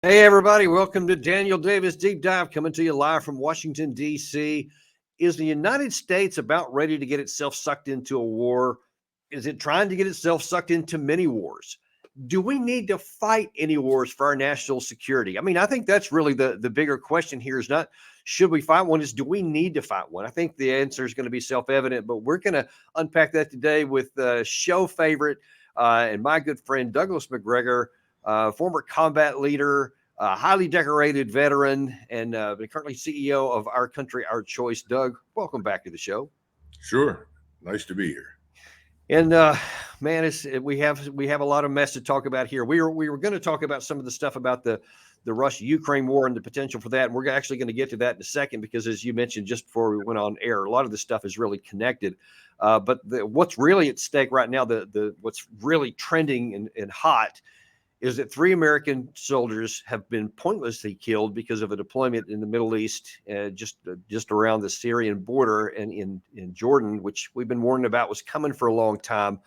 Hey, everybody. Welcome to Daniel Davis Deep Dive, coming to you live from Washington, D.C. Is the United States about ready to get itself sucked into a war? Is it trying to get itself sucked into many wars? Do we need to fight any wars for our national security? I mean, I think that's really the bigger question here is not should we fight one, is do we need to fight one? I think the answer is going to be self-evident, but we're going to unpack that today with show favorite and my good friend Douglas Macgregor, former combat leader, highly decorated veteran, and currently CEO of Our Country, Our Choice. Doug, welcome back to the show. Sure. Nice to be here. And man, we have a lot of mess to talk about here. We were going to talk about some of the stuff about the Russia-Ukraine war and the potential for that. And we're actually going to get to that in a second, because as you mentioned just before we went on air, a lot of this stuff is really connected. But what's really at stake right now, what's really trending and hot, is that 3 American soldiers have been pointlessly killed because of a deployment in the Middle East, just around the Syrian border and in Jordan, which we've been warned about was coming for a long time.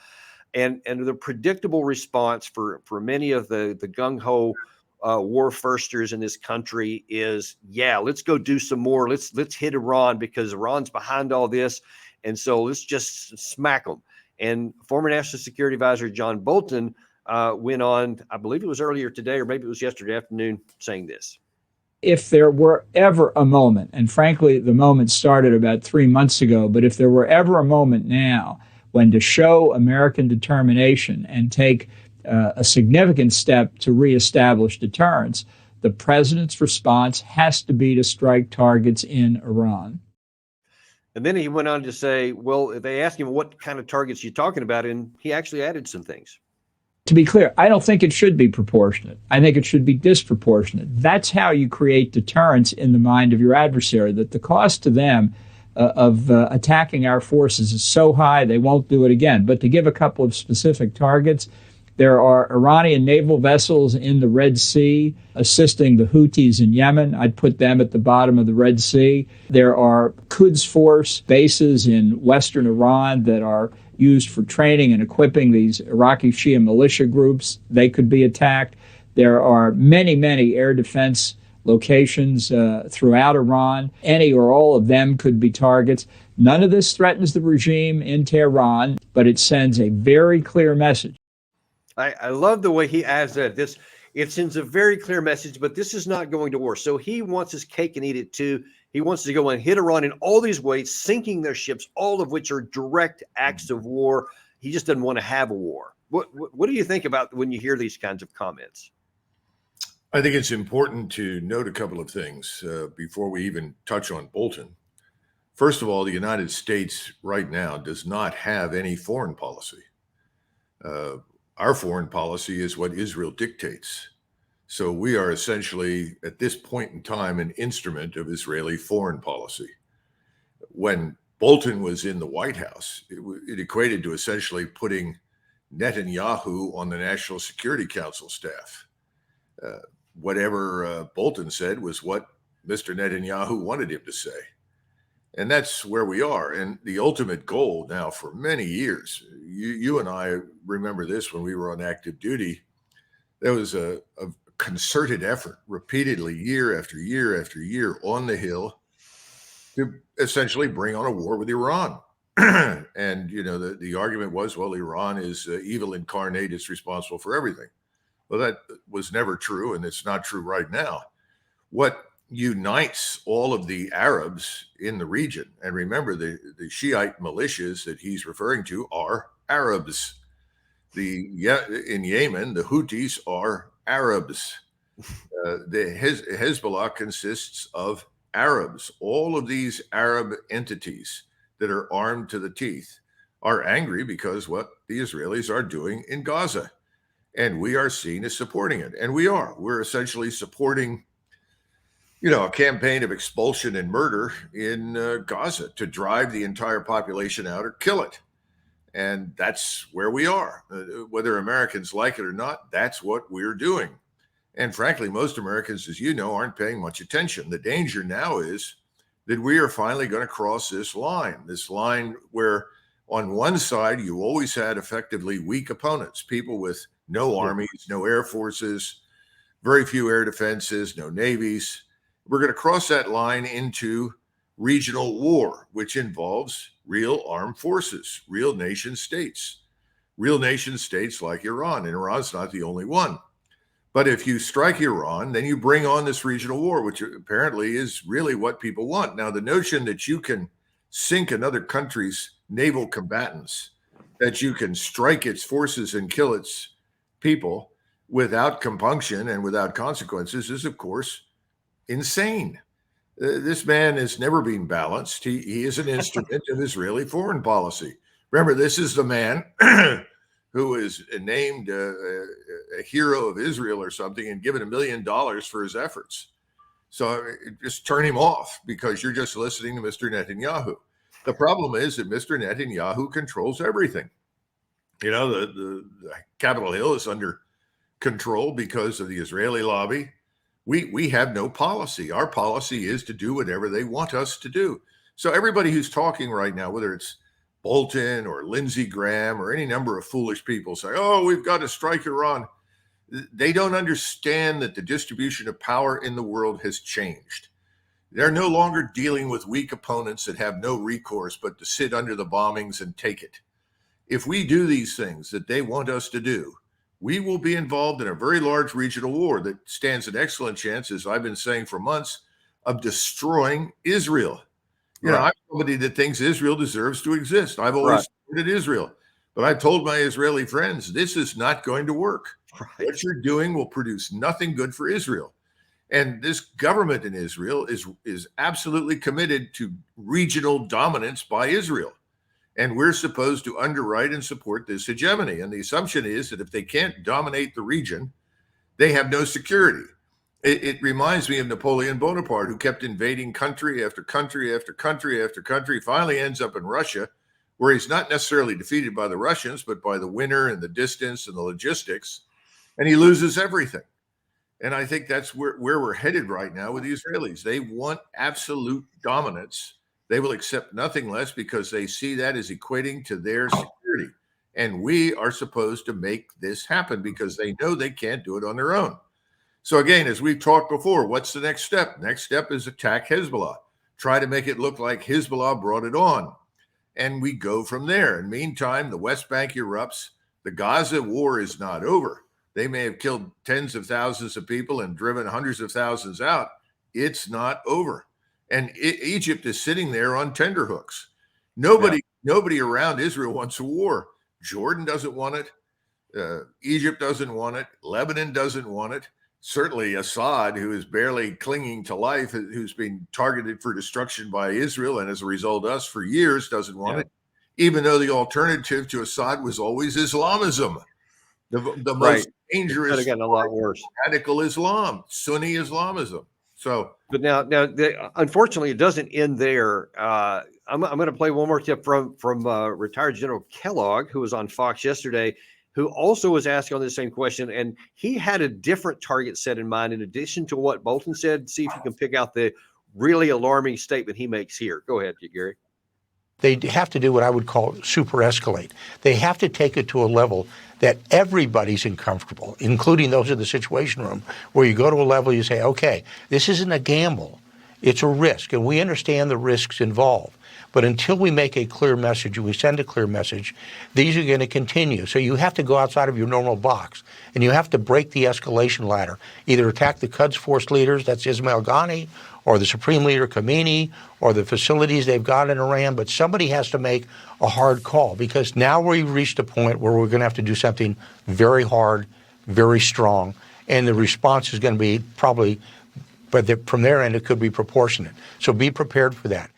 And the predictable response for many of the gung-ho war firsters in this country is, yeah, let's go do some more. Let's hit Iran, because Iran's behind all this. And so let's just smack them. And former National Security Advisor John Bolton went on, I believe it was earlier today, or maybe it was yesterday afternoon, saying this. If there were ever a moment, and frankly, the moment started about 3 months ago, but if there were ever a moment now when to show American determination and take a significant step to reestablish deterrence, the president's response has to be to strike targets in Iran. And then he went on to say, well, they asked him, what kind of targets you talking about? And he actually added some things. To be clear, I don't think it should be proportionate. I think it should be disproportionate. That's how you create deterrence in the mind of your adversary, that the cost to them of attacking our forces is so high they won't do it again. But to give a couple of specific targets, there are Iranian naval vessels in the Red Sea assisting the Houthis in Yemen. I'd put them at the bottom of the Red Sea. There are Quds Force bases in western Iran that are used for training and equipping these Iraqi Shia militia groups. They could be attacked. There are many, many air defense locations throughout Iran. Any or all of them could be targets. None of this threatens the regime in Tehran, but it sends a very clear message. I love the way he adds that. It sends a very clear message, but this is not going to war. So he wants his cake and eat it too. He wants to go and hit Iran in all these ways, sinking their ships, all of which are direct acts of war. He just doesn't want to have a war. What do you think about when you hear these kinds of comments? I think it's important to note a couple of things before we even touch on Bolton. First of all, the United States right now does not have any foreign policy. Our foreign policy is what Israel dictates. So we are essentially, at this point in time, an instrument of Israeli foreign policy. When Bolton was in the White House, it equated to essentially putting Netanyahu on the National Security Council staff. Whatever Bolton said was what Mr. Netanyahu wanted him to say. And that's where we are. And the ultimate goal now for many years, you and I remember this when we were on active duty, there was a concerted effort repeatedly year after year after year on the Hill to essentially bring on a war with Iran. And, you know, the argument was, well, Iran is evil incarnate, it's responsible for everything. Well, that was never true, and it's not true right now. What unites all of the Arabs in the region, and remember, the Shiite militias that he's referring to are Arabs. In Yemen, the Houthis are Arabs. The Hezbollah consists of Arabs. All of these Arab entities that are armed to the teeth are angry because what the Israelis are doing in Gaza. And we are seen as supporting it. And we are. We're essentially supporting, you know, a campaign of expulsion and murder in Gaza to drive the entire population out or kill it. And that's where we are. Whether Americans like it or not, that's what we're doing. And frankly, most Americans, as you know, aren't paying much attention. The danger now is that we are finally going to cross this line where on one side, you always had effectively weak opponents, people with no armies, no air forces, very few air defenses, no navies. We're going to cross that line into regional war, which involves real armed forces, real nation states like Iran. And Iran's not the only one. But if you strike Iran, then you bring on this regional war, which apparently is really what people want. Now, the notion that you can sink another country's naval combatants, that you can strike its forces and kill its people without compunction and without consequences is, of course, insane. This man has never been balanced. He is an instrument of Israeli foreign policy. Remember, this is the man who is named a hero of Israel or something and given $1 million for his efforts. So just turn him off because you're just listening to Mr. Netanyahu. The problem is that Mr. Netanyahu controls everything. You know, the Capitol Hill is under control because of the Israeli lobby. We have no policy. Our policy is to do whatever they want us to do. So everybody who's talking right now, whether it's Bolton or Lindsey Graham or any number of foolish people say, oh, we've got to strike Iran. They don't understand that the distribution of power in the world has changed. They're no longer dealing with weak opponents that have no recourse but to sit under the bombings and take it. If we do these things that they want us to do, we will be involved in a very large regional war that stands an excellent chance, as I've been saying for months, of destroying Israel. You know, I'm somebody that thinks Israel deserves to exist. I've always supported Israel. But I've told my Israeli friends, this is not going to work. What you're doing will produce nothing good for Israel. And this government in Israel is absolutely committed to regional dominance by Israel. And we're supposed to underwrite and support this hegemony. And the assumption is that if they can't dominate the region, they have no security. It reminds me of Napoleon Bonaparte, who kept invading country after country after country after country, finally ends up in Russia, where he's not necessarily defeated by the Russians, but by the winter and the distance and the logistics, and he loses everything. And I think that's where we're headed right now with the Israelis. They want absolute dominance. They will accept nothing less because they see that as equating to their security. And we are supposed to make this happen because they know they can't do it on their own. So again, as we've talked before, what's the next step? Next step is attack Hezbollah. Try to make it look like Hezbollah brought it on. And we go from there. And meantime, the West Bank erupts. The Gaza war is not over. They may have killed tens of thousands of people and driven hundreds of thousands out. It's not over. And Egypt is sitting there on tenterhooks. Nobody around Israel wants a war. Jordan doesn't want it. Egypt doesn't want it. Lebanon doesn't want it. Certainly Assad, who is barely clinging to life, who's been targeted for destruction by Israel and as a result us for years, doesn't want it, even though the alternative to Assad was always Islamism. The most dangerous, could have gotten a lot worse. Radical Islam, Sunni Islamism. So, but now, unfortunately, it doesn't end there. I'm going to play one more tip from retired General Kellogg, who was on Fox yesterday, who also was asked on the same question, and he had a different target set in mind in addition to what Bolton said. See if you can pick out the really alarming statement he makes here. Go ahead, Gary. They have to do what I would call super escalate. They have to take it to a level that everybody's uncomfortable, including those in the Situation Room, where you go to a level you say, okay, this isn't a gamble. It's a risk, and we understand the risks involved. But until we make a clear message and we send a clear message, these are going to continue. So you have to go outside of your normal box, and you have to break the escalation ladder. Either attack the Quds Force leaders, that's Ismail Ghani, or the Supreme Leader Khamenei, or the facilities they've got in Iran, but somebody has to make a hard call, because now we've reached a point where we're going to have to do something very hard, very strong, and the response is going to be probably, from their end, it could be proportionate. So be prepared for that.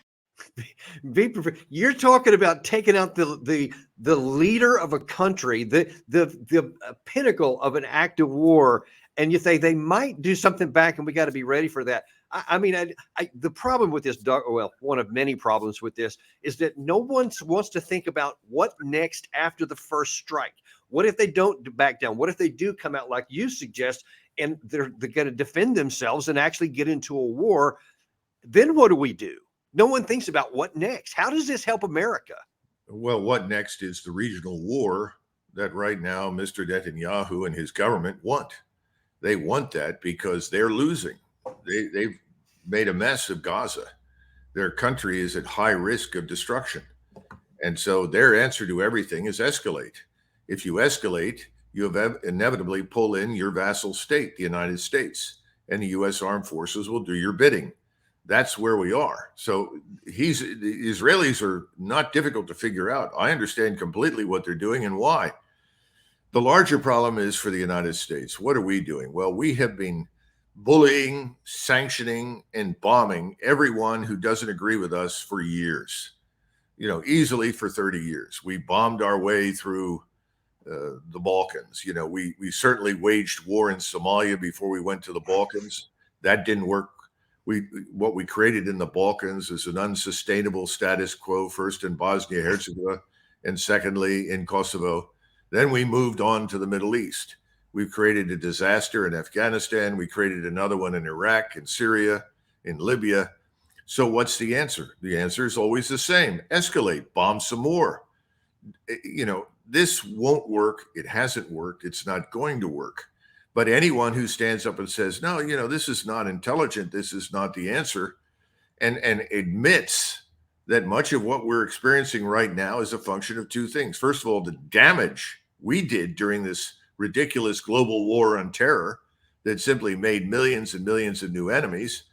Be prepared. You're talking about taking out the leader of a country, the pinnacle of an act of war, and you say they might do something back, and we got to be ready for that. I mean, the problem with this, well, one of many problems with this is that no one wants to think about what next after the first strike. What if they don't back down? What if they do come out like you suggest, and they're going to defend themselves and actually get into a war? Then what do we do? No one thinks about what next. How does this help America? Well, what next is the regional war that right now Mr. Netanyahu and his government want. They want that because they're losing. They've made a mess of Gaza. Their country is at high risk of destruction. And so their answer to everything is escalate. If you escalate, you inevitably pull in your vassal state, the United States, and the U.S. armed forces will do your bidding. That's where we are. So the Israelis are not difficult to figure out. I understand completely what they're doing and why. The larger problem is for the United States. What are we doing? Well, we have been bullying, sanctioning, and bombing everyone who doesn't agree with us for years, easily for 30 years. We bombed our way through the Balkans. We certainly waged war in Somalia before we went to the Balkans. That didn't work. What we created in the Balkans is an unsustainable status quo, first in Bosnia-Herzegovina and secondly in Kosovo. Then we moved on to the Middle East. We've created a disaster in Afghanistan. We created another one in Iraq, in Syria, in Libya. So what's the answer? The answer is always the same. Escalate, bomb some more. This won't work. It hasn't worked. It's not going to work. But anyone who stands up and says, no, this is not intelligent, this is not the answer, and admits that much of what we're experiencing right now is a function of two things. First of all, the damage we did during this ridiculous global war on terror that simply made millions and millions of new enemies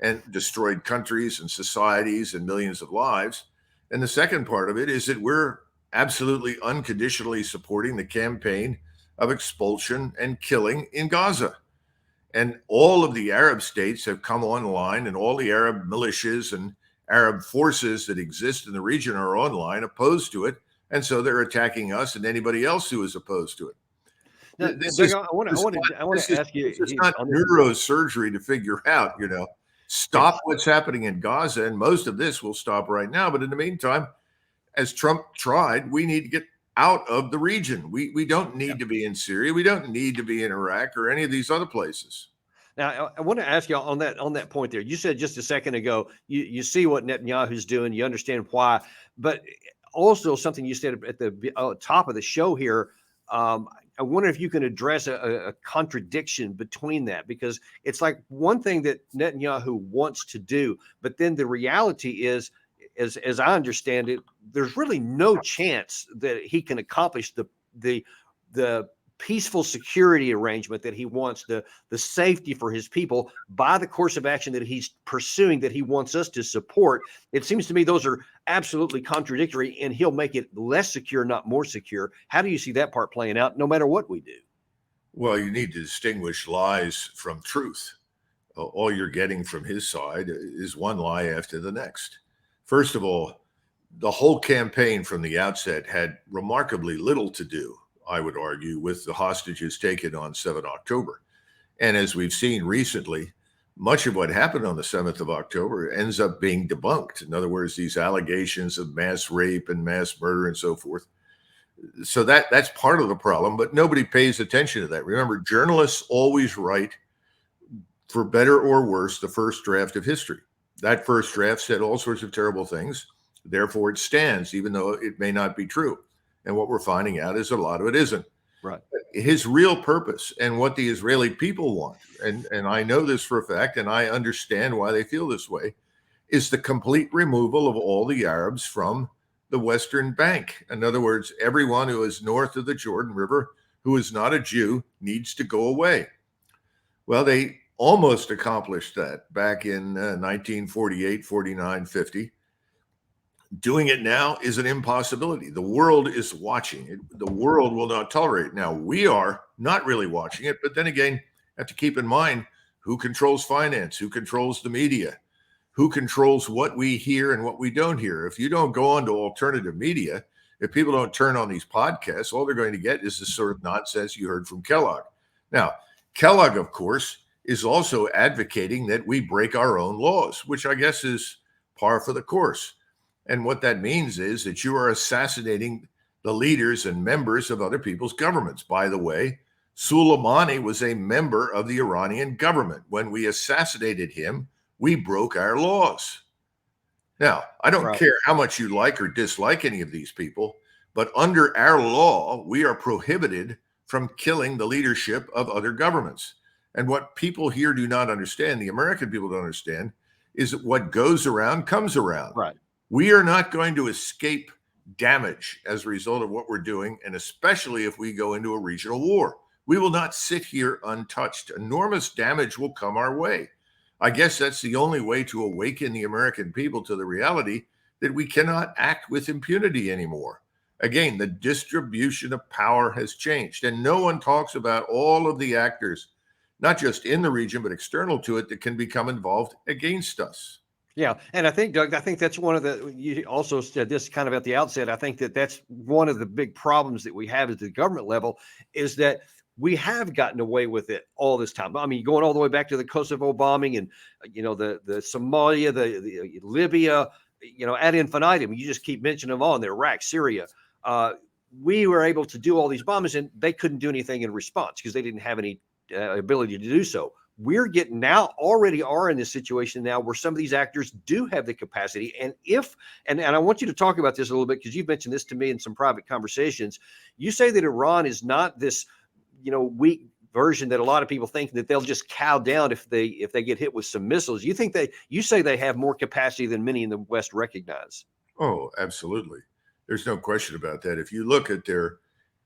and destroyed countries and societies and millions of lives. And the second part of it is that we're absolutely unconditionally supporting the campaign of expulsion and killing in Gaza. And all of the Arab states have come online, and all the Arab militias and Arab forces that exist in the region are online opposed to it. And so they're attacking us and anybody else who is opposed to it. Now, Doug, I want to ask you. It's not neurosurgery to figure out, stop what's happening in Gaza. And most of this will stop right now. But in the meantime, as Trump tried, we need to get out of the region. We don't need to be in Syria. We don't need to be in Iraq or any of these other places. Now, I want to ask you on that point there. You said just a second ago, you see what Netanyahu's doing, you understand why, but also something you said at the top of the show here. I wonder if you can address a contradiction between that, because it's like one thing that Netanyahu wants to do, but then the reality is, as I understand it, there's really no chance that he can accomplish the peaceful security arrangement that he wants, the safety for his people by the course of action that he's pursuing, that he wants us to support. It seems to me those are absolutely contradictory, and he'll make it less secure, not more secure. How do you see that part playing out no matter what we do? Well, you need to distinguish lies from truth. All you're getting from his side is one lie after the next. First of all, the whole campaign from the outset had remarkably little to do, I would argue, with the hostages taken on 7 October. And as we've seen recently, much of what happened on the 7th of October ends up being debunked. In other words, these allegations of mass rape and mass murder and so forth. So that's part of the problem, but nobody pays attention to that. Remember, journalists always write, for better or worse, the first draft of history. That first draft said all sorts of terrible things. Therefore, it stands, even though it may not be true. And what we're finding out is a lot of it isn't. Right. His real purpose and what the Israeli people want, and I know this for a fact, and I understand why they feel this way, is the complete removal of all the Arabs from the Western Bank. In other words, everyone who is north of the Jordan River who is not a Jew needs to go away. Well, they almost accomplished that back in 1948, 49, 50. Doing it now is an impossibility. The world is watching it. The world will not tolerate it. Now, we are not really watching it, but then again, have to keep in mind who controls finance, who controls the media, who controls what we hear and what we don't hear. If you don't go on to alternative media, if people don't turn on these podcasts, all they're going to get is the sort of nonsense you heard from Kellogg. Now, Kellogg, of course, is also advocating that we break our own laws, which I guess is par for the course. And what that means is that you are assassinating the leaders and members of other people's governments. By the way, Soleimani was a member of the Iranian government. When we assassinated him, we broke our laws. Now, I don't care how much you like or dislike any of these people, but under our law, we are prohibited from killing the leadership of other governments. And what people here do not understand, the American people don't understand, is that what goes around comes around. Right. We are not going to escape damage as a result of what we're doing, and especially if we go into a regional war. We will not sit here untouched. Enormous damage will come our way. I guess that's the only way to awaken the American people to the reality that we cannot act with impunity anymore. Again, the distribution of power has changed, and no one talks about all of the actors, not just in the region, but external to it, that can become involved against us. Yeah. And I think, Doug, I think that's one of you also said this kind of at the outset. I think that that's one of the big problems that we have at the government level is that we have gotten away with it all this time. I mean, going all the way back to the Kosovo bombing and, the Somalia, the Libya, ad infinitum. You just keep mentioning them all in there, Iraq, Syria. We were able to do all these bombings and they couldn't do anything in response because they didn't have any ability to do so. We're getting now already are in this situation now where some of these actors do have the capacity. And and I want you to talk about this a little bit because you've mentioned this to me in some private conversations. You say that Iran is not this, weak version that a lot of people think that they'll just cow down if they get hit with some missiles. You say they have more capacity than many in the West recognize. Oh, absolutely. There's no question about that. If you look at their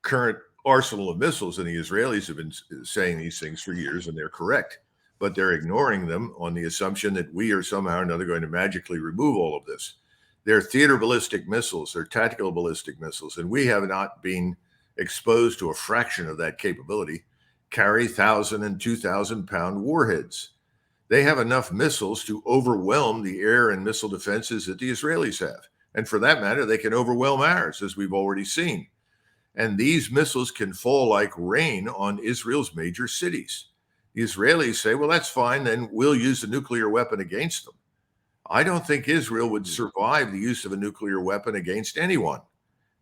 current arsenal of missiles, and the Israelis have been saying these things for years, and they're correct, but they're ignoring them on the assumption that we are somehow or another going to magically remove all of this. They're theater ballistic missiles, they're tactical ballistic missiles, and we have not been exposed to a fraction of that capability, carry 1,000 and 2,000 pound warheads. They have enough missiles to overwhelm the air and missile defenses that the Israelis have. And for that matter, they can overwhelm ours, as we've already seen. And these missiles can fall like rain on Israel's major cities. The Israelis say, well, that's fine, then we'll use a nuclear weapon against them. I don't think Israel would survive the use of a nuclear weapon against anyone.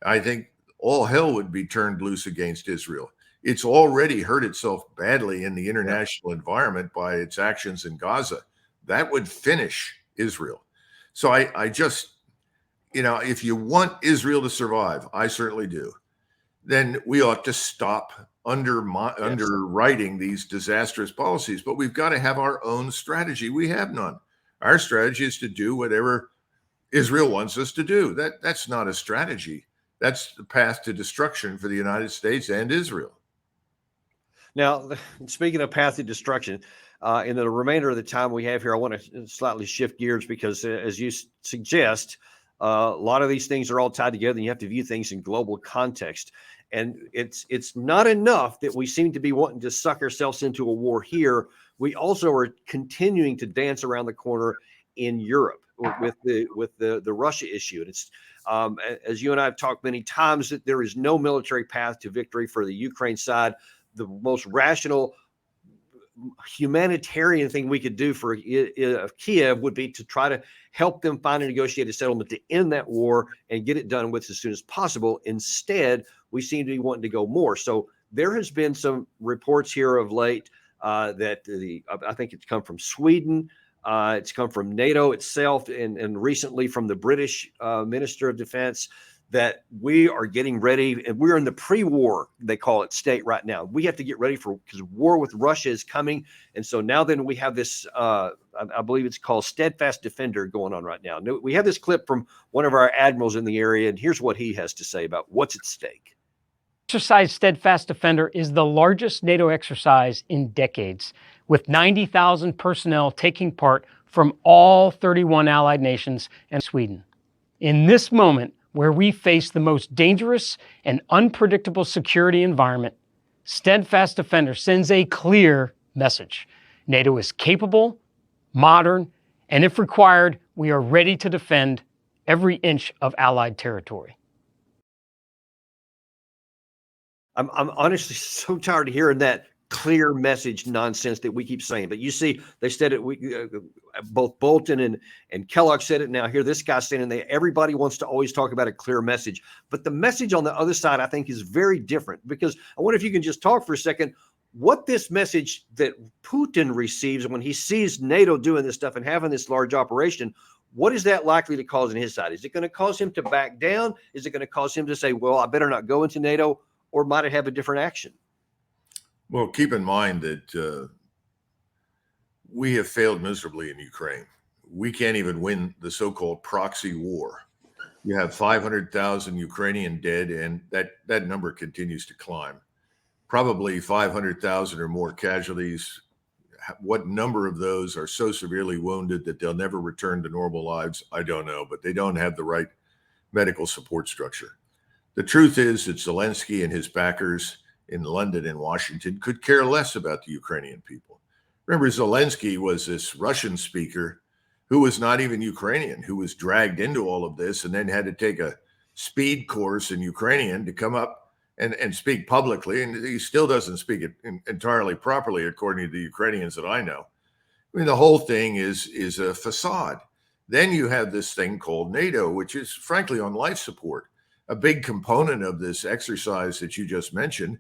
I think all hell would be turned loose against Israel. It's already hurt itself badly in the international environment by its actions in Gaza. That would finish Israel. So I just, if you want Israel to survive, I certainly do, then we ought to stop underwriting these disastrous policies. But we've got to have our own strategy. We have none. Our strategy is to do whatever Israel wants us to do. That's not a strategy. That's the path to destruction for the United States and Israel. Now, speaking of path to destruction, in the remainder of the time we have here, I want to slightly shift gears because, as you suggest, a lot of these things are all tied together, and you have to view things in global context. And it's not enough that we seem to be wanting to suck ourselves into a war here. We also are continuing to dance around the corner in Europe with the Russia issue. And it's as you and I have talked many times, that there is no military path to victory for the Ukraine side. The most rational humanitarian thing we could do for Kiev would be to try to help them find a negotiated settlement to end that war and get it done with as soon as possible. Instead, we seem to be wanting to go more. So there has been some reports here of late that I think it's come from Sweden, it's come from NATO itself, and recently from the British Minister of Defense, that we are getting ready, and we're in the pre-war, they call it, state right now. We have to get ready because war with Russia is coming. And so now then we have this, I believe it's called Steadfast Defender going on right now. We have this clip from one of our admirals in the area, and here's what he has to say about what's at stake. Exercise Steadfast Defender is the largest NATO exercise in decades, with 90,000 personnel taking part from all 31 allied nations and Sweden. In this moment, where we face the most dangerous and unpredictable security environment, Steadfast Defender sends a clear message. NATO is capable, modern, and if required, we are ready to defend every inch of Allied territory. I'm honestly so tired of hearing that clear message nonsense that we keep saying. But you see, they said it. Both Bolton and Kellogg said it. Now here, this guy's saying it. Everybody wants to always talk about a clear message, but the message on the other side, I think, is very different. Because I wonder if you can just talk for a second. What this message that Putin receives when he sees NATO doing this stuff and having this large operation, what is that likely to cause on his side? Is it going to cause him to back down? Is it going to cause him to say, well, I better not go into NATO? Or might it have a different action? Well, keep in mind that we have failed miserably in Ukraine. We can't even win the so-called proxy war. You have 500,000 Ukrainian dead, and that number continues to climb. Probably 500,000 or more casualties. What number of those are so severely wounded that they'll never return to normal lives? I don't know, but they don't have the right medical support structure. The truth is that Zelensky and his backers in London and Washington could care less about the Ukrainian people. Remember, Zelensky was this Russian speaker who was not even Ukrainian, who was dragged into all of this and then had to take a speed course in Ukrainian to come up and speak publicly. And he still doesn't speak it entirely properly, according to the Ukrainians that I know. I mean, the whole thing is a facade. Then you have this thing called NATO, which is frankly on life support. A big component of this exercise that you just mentioned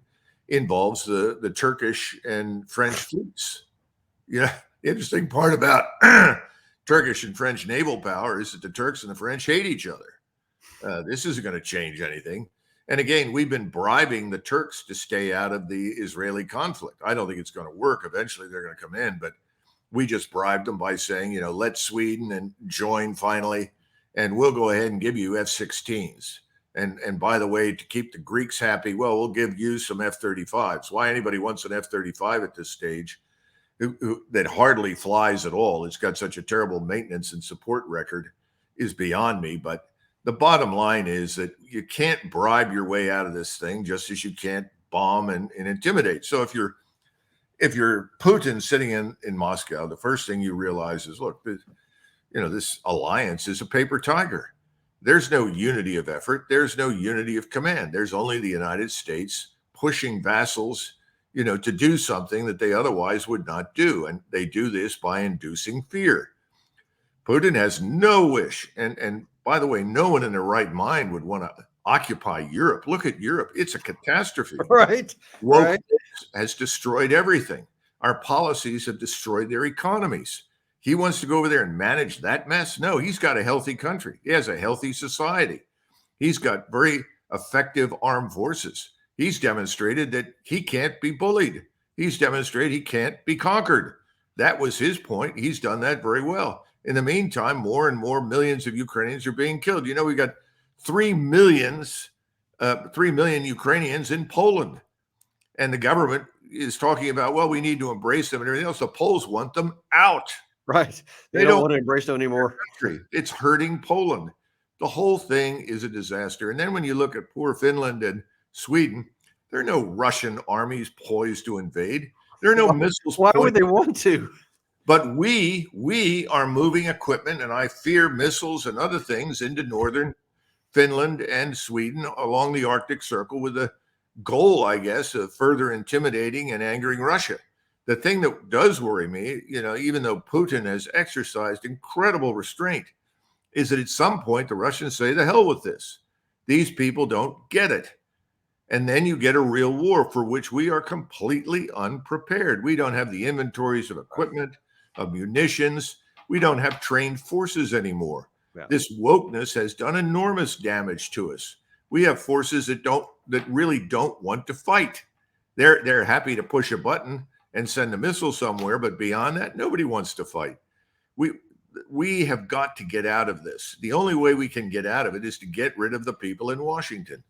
involves the Turkish and French fleets. You know, the interesting part about Turkish and French naval power is that the Turks and the French hate each other. This isn't going to change anything. And again, we've been bribing the Turks to stay out of the Israeli conflict. I don't think it's going to work. Eventually, they're going to come in, but we just bribed them by saying, you know, let Sweden and join finally, and we'll go ahead and give you F-16s. And by the way, to keep the Greeks happy, well, we'll give you some F-35s. Why anybody wants an F-35 at this stage that hardly flies at all, it's got such a terrible maintenance and support record, is beyond me. But the bottom line is that you can't bribe your way out of this thing, just as you can't bomb and intimidate. So if you're Putin sitting in Moscow, the first thing you realize is, look, this alliance is a paper tiger. There's no unity of effort. There's no unity of command. There's only the United States pushing vassals, to do something that they otherwise would not do. And they do this by inducing fear. Putin has no wish. And by the way, no one in their right mind would want to occupy Europe. Look at Europe. It's a catastrophe. Right. Wokeness has destroyed everything. Our policies have destroyed their economies. He wants to go over there and manage that mess? No, he's got a healthy country. He has a healthy society. He's got very effective armed forces. He's demonstrated that he can't be bullied. He's demonstrated he can't be conquered. That was his point. He's done that very well. In the meantime, more and more millions of Ukrainians are being killed. We got 3 million Ukrainians in Poland. And the government is talking about, well, we need to embrace them and everything else. The Poles want them out. Right. They don't want to embrace them anymore. It's hurting Poland. The whole thing is a disaster. And then when you look at poor Finland and Sweden, there are no Russian armies poised to invade. There are no missiles. Why would they want to? But we are moving equipment, and I fear missiles and other things into northern Finland and Sweden along the Arctic Circle with the goal, I guess, of further intimidating and angering Russia. The thing that does worry me, even though Putin has exercised incredible restraint, is that at some point the Russians say, the hell with this. These people don't get it. And then you get a real war for which we are completely unprepared. We don't have the inventories of equipment, of munitions. We don't have trained forces anymore. Yeah. This wokeness has done enormous damage to us. We have forces that really don't want to fight. They're happy to push a button and send a missile somewhere, but beyond that, nobody wants to fight. We have got to get out of this. The only way we can get out of it is to get rid of the people in Washington.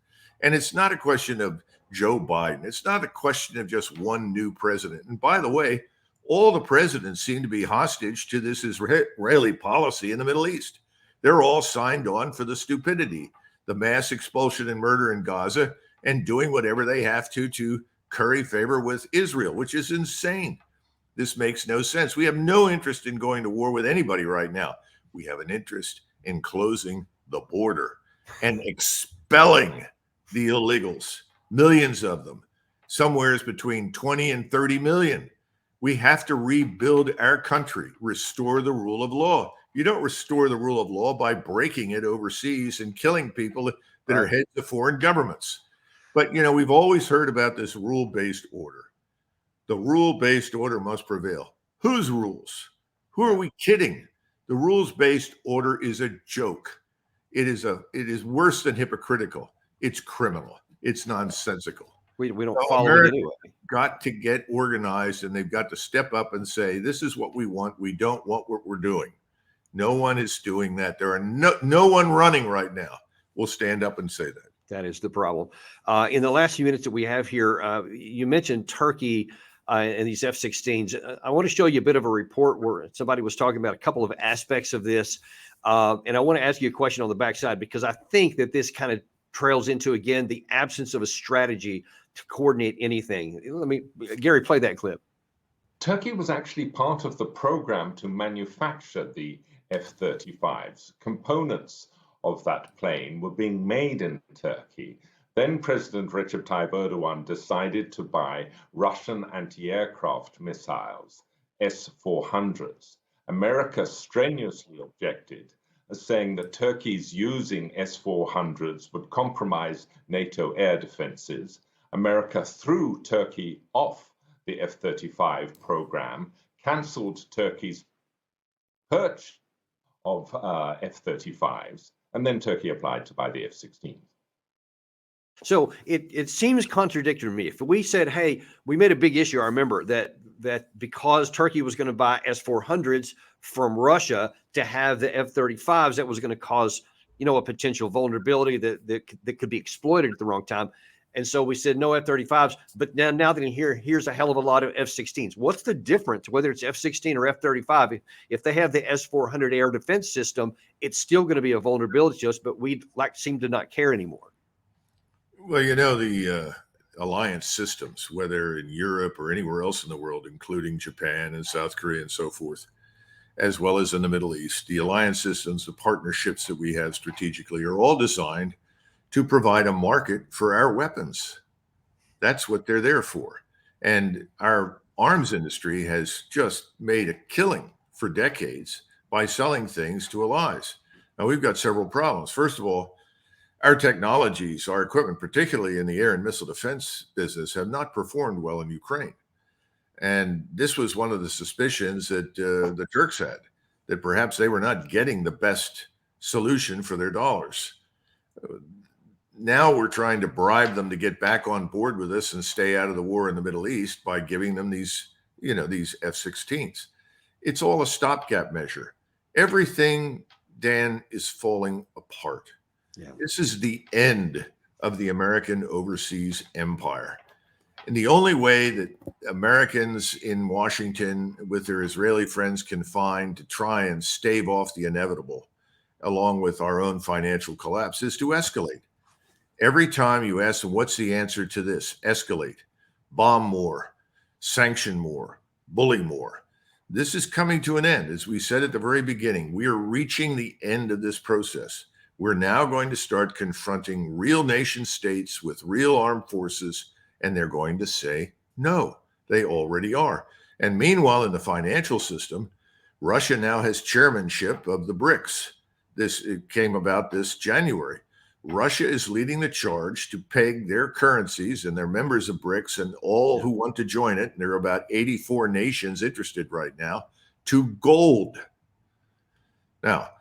And it's not a question of Joe Biden. It's not a question of just one new president. And by the way, all the presidents seem to be hostage to this Israeli policy in the Middle East. They're all signed on for the stupidity, the mass expulsion and murder in Gaza, and doing whatever they have to curry favor with Israel, which is insane. This makes no sense. We have no interest in going to war with anybody right now. We have an interest in closing the border and expelling the illegals, millions of them, somewhere between 20 and 30 million. We have to rebuild our country, restore the rule of law. You don't restore the rule of law by breaking it overseas and killing people that are heads of foreign governments. But, we've always heard about this rule-based order. The rule-based order must prevail. Whose rules? Who are we kidding? The rules-based order is a joke. It is worse than hypocritical. It's criminal. It's nonsensical. We don't So follow it America anyway. got to get organized, and they've got to step up and say, this is what we want. We don't want what we're doing. No one is doing that. There are no one running right now will stand up and say that. That is the problem. In the last few minutes that we have here, you mentioned Turkey and these F-16s. I want to show you a bit of a report where somebody was talking about a couple of aspects of this. And I want to ask you a question on the backside, because I think that this kind of trails into, again, the absence of a strategy to coordinate anything. Gary, play that clip. Turkey was actually part of the program to manufacture the F-35s. Components of that plane were being made in Turkey. Then President Recep Tayyip Erdogan decided to buy Russian anti-aircraft missiles, S-400s. America strenuously objected, saying that Turkey's using S-400s would compromise NATO air defenses. America threw Turkey off the F-35 program, cancelled Turkey's purchase of F-35s, and then Turkey applied to buy the F-16s. So it seems contradictory to me. If we said, hey, we made a big issue, I remember that because Turkey was going to buy S-400s from Russia to have the F-35s, that was going to cause, a potential vulnerability that could be exploited at the wrong time. And so we said no F-35s, but now that here's a hell of a lot of F-16s. What's the difference, whether it's F-16 or F-35? If they have the S-400 air defense system, it's still going to be a vulnerability to us, but we seem to not care anymore. Well, the alliance systems, whether in Europe or anywhere else in the world, including Japan and South Korea and so forth, as well as in the Middle East, the alliance systems, the partnerships that we have strategically are all designed to provide a market for our weapons. That's what they're there for. And our arms industry has just made a killing for decades by selling things to allies. Now, we've got several problems. First of all, our technologies, our equipment, particularly in the air and missile defense business, have not performed well in Ukraine. And this was one of the suspicions that the Turks had, that perhaps they were not getting the best solution for their dollars. Now we're trying to bribe them to get back on board with us and stay out of the war in the Middle East by giving them these F-16s. It's all a stopgap measure. Everything, Dan, is falling apart. Yeah. This is the end of the American overseas empire. And the only way that Americans in Washington with their Israeli friends can find to try and stave off the inevitable, along with our own financial collapse, is to escalate. Every time you ask them, what's the answer to this? Escalate, bomb more, sanction more, bully more. This is coming to an end. As we said at the very beginning, we are reaching the end of this process. We're now going to start confronting real nation states with real armed forces, and they're going to say no. They already are. And meanwhile, in the financial system, Russia now has chairmanship of the BRICS. It came about this January. Russia is leading the charge to peg their currencies, and they're members of BRICS, and all who want to join it, and there are about 84 nations interested right now, to gold. Now,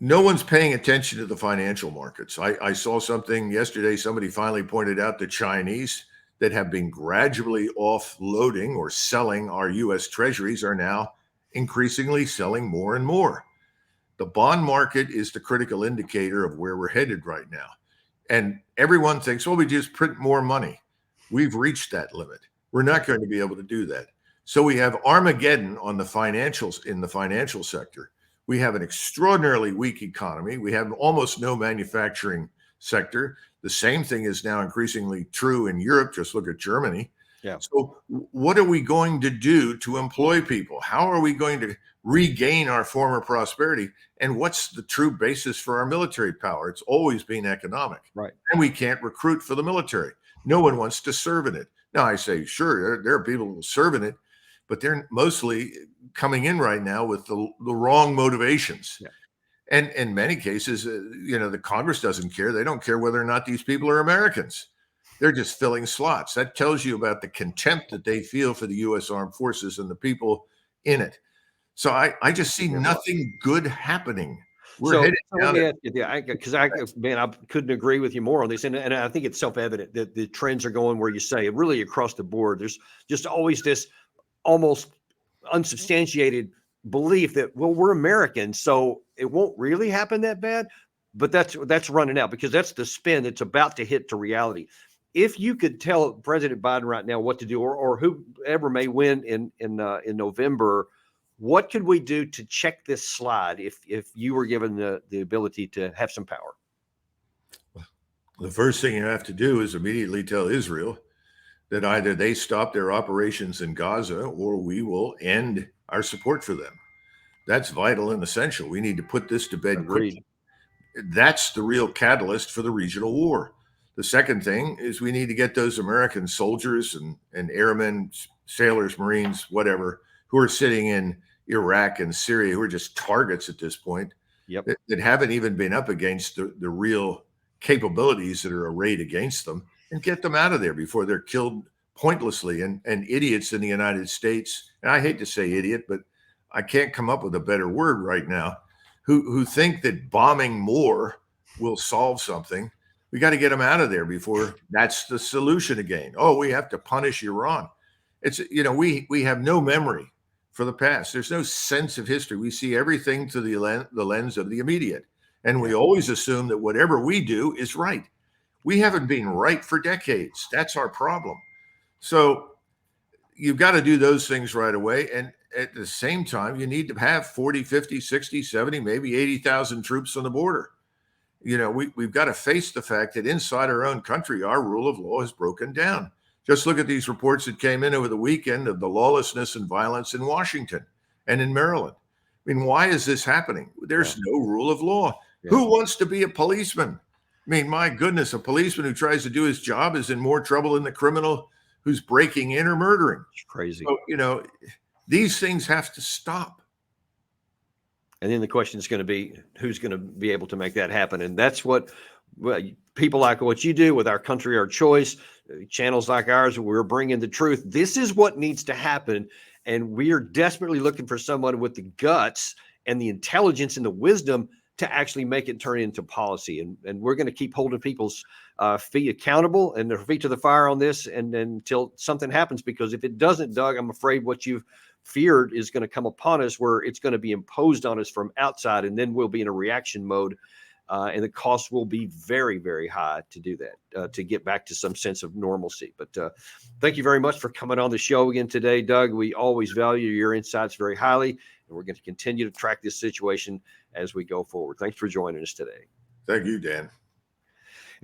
no one's paying attention to the financial markets. I saw something yesterday. Somebody finally pointed out the Chinese that have been gradually offloading or selling our U.S. treasuries are now increasingly selling more and more. The bond market is the critical indicator of where we're headed right now. And everyone thinks, well, we just print more money. We've reached that limit. We're not going to be able to do that. So we have Armageddon on the financials in the financial sector. We have an extraordinarily weak economy. We have almost no manufacturing sector. The same thing is now increasingly true in Europe. Just look at Germany. Yeah. So what are we going to do to employ people? How are we going to regain our former prosperity? And what's the true basis for our military power? It's always been economic. Right. And we can't recruit for the military. No one wants to serve in it. Now, I say, sure, there are people who will serve in it, but they're mostly coming in right now with the wrong motivations. Yeah. And in many cases, the Congress doesn't care. They don't care whether or not these people are Americans. They're just filling slots. That tells you about the contempt that they feel for the U.S. Armed Forces and the people in it. So I just see nothing good happening We're headed So let down me it. ask you, because man, I couldn't agree with you more on this, and I think it's self-evident that the trends are going where you say it, really across the board. There's just always this almost unsubstantiated belief that, well, we're Americans, so it won't really happen that bad. But that's running out, because that's the spin that's about to hit to reality. If you could tell President Biden right now what to do, or whoever may win in November, what could we do to check this slide if you were given the ability to have some power? The first thing you have to do is immediately tell Israel that either they stop their operations in Gaza or we will end our support for them. That's vital and essential. We need to put this to bed Agreed. quickly. That's the real catalyst for the regional war. The second thing is we need to get those American soldiers and airmen, sailors, Marines, whatever, who are sitting in Iraq and Syria, who are just targets at this point, Yep. that haven't even been up against the real capabilities that are arrayed against them, and get them out of there before they're killed pointlessly. And idiots in the United States, and I hate to say idiot, but I can't come up with a better word right now, who think that bombing more will solve something. We got to get them out of there before that's the solution again. Oh, we have to punish Iran. It's, we have no memory for the past. There's no sense of history. We see everything through the lens of the immediate. And we always assume that whatever we do is right. We haven't been right for decades. That's our problem. So you've got to do those things right away. And at the same time, you need to have 40, 50, 60, 70, maybe 80,000 troops on the border. We've got to face the fact that inside our own country, our rule of law has broken down. Just look at these reports that came in over the weekend of the lawlessness and violence in Washington and in Maryland. I mean, why is this happening? There's no rule of law. Yeah. Who wants to be a policeman? I mean, my goodness, a policeman who tries to do his job is in more trouble than the criminal who's breaking in or murdering. It's crazy. So, these things have to stop. And then the question is going to be, who's going to be able to make that happen? And that's what people like what you do with Our Country, Our Choice, channels like ours, we're bringing the truth. This is what needs to happen. And we are desperately looking for someone with the guts and the intelligence and the wisdom to actually make it turn into policy. And we're going to keep holding people's feet accountable and their feet to the fire on this, and until something happens. Because if it doesn't, Doug, I'm afraid what you've feared is going to come upon us, where it's going to be imposed on us from outside, and then we'll be in a reaction mode. And the cost will be very, very high to do that, to get back to some sense of normalcy. But thank you very much for coming on the show again today, Doug. We always value your insights very highly, and we're going to continue to track this situation as we go forward. Thanks for joining us today. Thank you, Dan.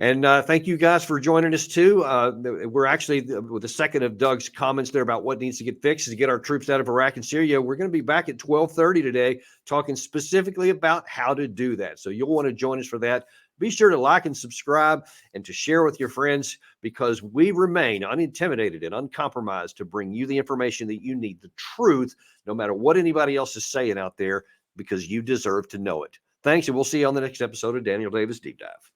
And thank you guys for joining us too. We're actually, with the second of Doug's comments there about what needs to get fixed is to get our troops out of Iraq and Syria. We're going to be back at 12:30 today, talking specifically about how to do that. So you'll want to join us for that. Be sure to like and subscribe and to share with your friends, because we remain unintimidated and uncompromised to bring you the information that you need, the truth, no matter what anybody else is saying out there, because you deserve to know it. Thanks, and we'll see you on the next episode of Daniel Davis Deep Dive.